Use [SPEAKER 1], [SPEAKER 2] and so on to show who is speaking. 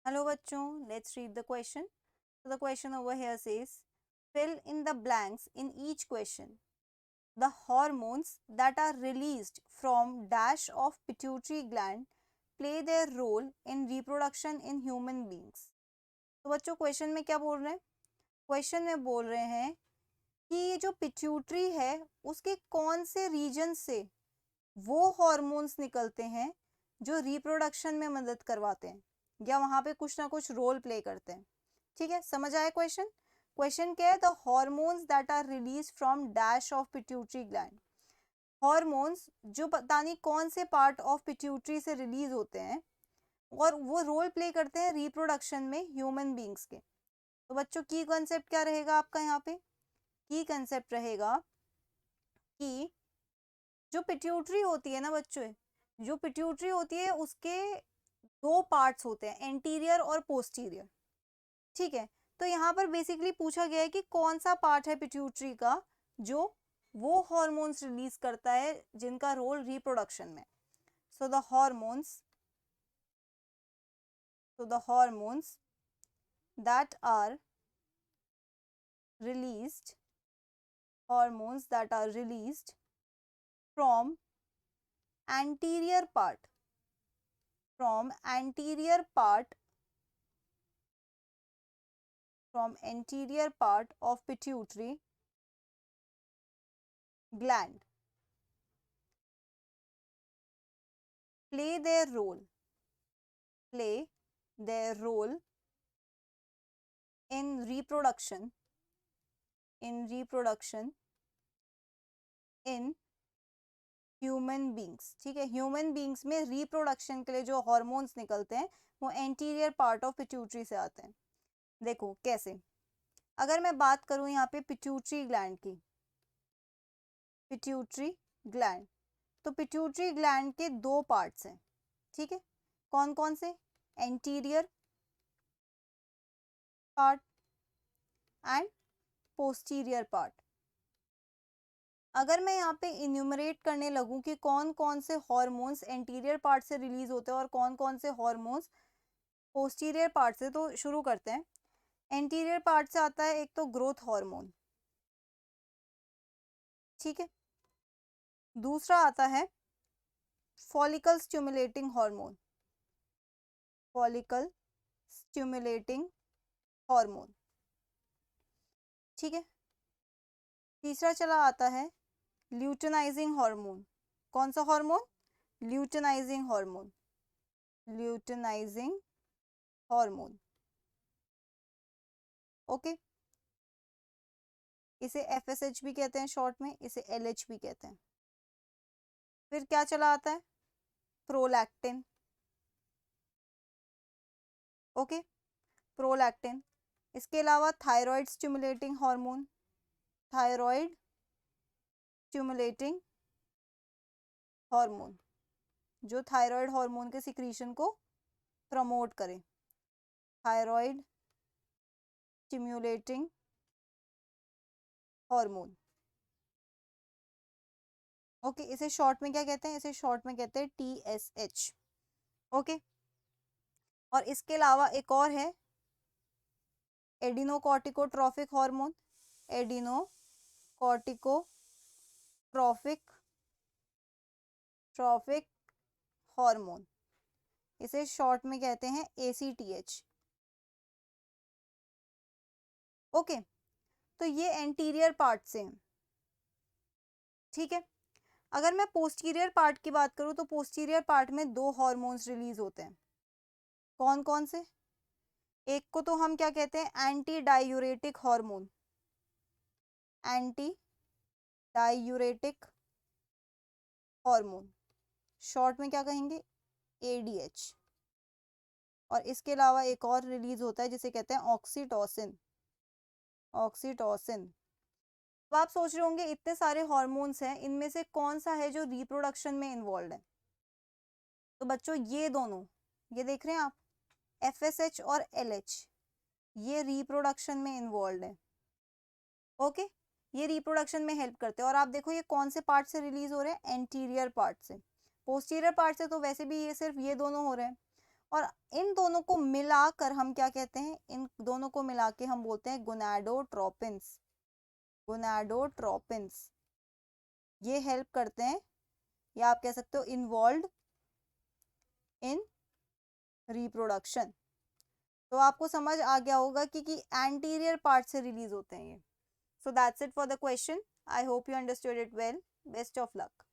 [SPEAKER 1] Hello bachchon, let's read the question. So the question over here says, fill in the blanks in each question. The hormones that are released from dash of pituitary gland play their role in reproduction in human beings. तो बच्चों question में क्या बोल रहे हैं? Question में बोल रहे हैं कि ये जो पिट्यूटरी है उसके कौन से रीजन से वो हॉर्मोन्स निकलते हैं जो रिप्रोडक्शन में मदद करवाते हैं या वहां पे कुछ ना कुछ रोल प्ले करते हैं। ठीक है, समझ आया क्वेश्चन? क्वेश्चन क्या है? The hormones that are release from dash of pituitary gland. Hormones जो पता नहीं कौन से पार्ट ऑफ पिट्यूटरी से रिलीज होते हैं और वो रोल प्ले करते हैं रिप्रोडक्शन में ह्यूमन बींग्स के। तो बच्चों की कंसेप्ट क्या रहेगा आपका यहाँ पे? की कंसेप्ट रहेगा कि जो पिट्यूटरी होती है ना बच्चों, जो पिट्यूटरी होती है उसके दो पार्ट्स होते हैं, एंटीरियर और पोस्टीरियर। ठीक है, तो यहाँ पर बेसिकली पूछा गया है कि कौन सा पार्ट है पिट्यूटरी का जो वो हॉर्मोन्स रिलीज करता है जिनका रोल रिप्रोडक्शन में। So the hormones that are released from anterior part from anterior part of pituitary gland play their role in reproduction in human beings. ठीक है, ह्यूमन बींग्स में रिप्रोडक्शन के लिए जो हॉर्मोन्स निकलते हैं वो एंटीरियर पार्ट ऑफ पिट्यूटरी से आते हैं। देखो कैसे, अगर मैं बात करूं यहाँ पे पिट्यूटरी ग्लैंड की, पिट्यूटरी ग्लैंड, तो पिट्यूटरी ग्लैंड के दो पार्ट्स हैं। ठीक है, कौन कौन से? Anterior part and posterior part. अगर मैं यहाँ पे इन्यूमरेट करने लगूं कि कौन कौन से हॉर्मोन्स एंटीरियर पार्ट से रिलीज होते हैं और कौन कौन से हॉर्मोन्स पोस्टीरियर पार्ट से, तो शुरू करते हैं। एंटीरियर पार्ट से आता है एक तो ग्रोथ हार्मोन। ठीक है, दूसरा आता है follicle stimulating hormone, follicle stimulating hormone. ठीक है, तीसरा चला आता है ल्यूटेनाइजिंग हार्मोन। कौन सा hormone? Luteinising hormone, luteinising hormone. Okay, इसे FSH भी कहते हैं शॉर्ट में, इसे LH भी कहते हैं। फिर क्या चला आता है? प्रोलैक्टिन। Okay, prolactin. इसके अलावा thyroid stimulating hormone, thyroid stimulating hormone, जो थायराइड हार्मोन के सिक्रीशन को प्रमोट करे, थायराइड स्टिमुलेटिंग हार्मोन। ओके, इसे शॉर्ट में क्या कहते हैं? इसे शॉर्ट में कहते हैं TSH। ओके, और इसके अलावा एक और है एडिनोकॉर्टिकोट्रॉफिक हार्मोन, एडिनोकॉर्टिकोट्रॉफिक हार्मोन, इसे शॉर्ट में कहते हैं ACTH। ओके, तो ये एंटीरियर पार्ट से हैं। ठीक है, अगर मैं पोस्टीरियर पार्ट की बात करूं तो पोस्टीरियर पार्ट में दो हॉर्मोन्स रिलीज होते हैं। कौन कौन से? एक को तो हम क्या कहते हैं? Anti diuretic hormone, anti diuretic hormone, short में क्या कहेंगे? ADH। और इसके अलावा एक और रिलीज होता है जिसे कहते हैं ऑक्सीटोसिन, ऑक्सीटोसिन। अब आप सोच रहे होंगे इतने सारे हॉर्मोन्स हैं, इनमें से कौन सा है जो रिप्रोडक्शन में इन्वॉल्व है? तो बच्चों ये दोनों, ये देख रहे हैं आप, FSH और LH, ये रिप्रोडक्शन में इन्वॉल्व है। ओके, ये रिप्रोडक्शन में हेल्प करते हैं। और आप देखो ये कौन से पार्ट से रिलीज हो रहे हैं? एंटीरियर पार्ट से। पोस्टीरियर पार्ट से तो वैसे भी ये सिर्फ ये दोनों हो रहे हैं। और इन दोनों को मिलाकर हम क्या कहते हैं, इन दोनों को मिला के हम बोलते हैं गोनाडोट्रोपिन्स। गोनाडोट्रोपिन्स ये हेल्प करते हैं, या आप कह सकते हो इन्वॉल्व इन रिप्रोडक्शन। तो आपको समझ आ गया होगा कि एंटीरियर पार्ट से रिलीज होते हैं ये। So that's it for the question. I hope you understood it well. Best of luck.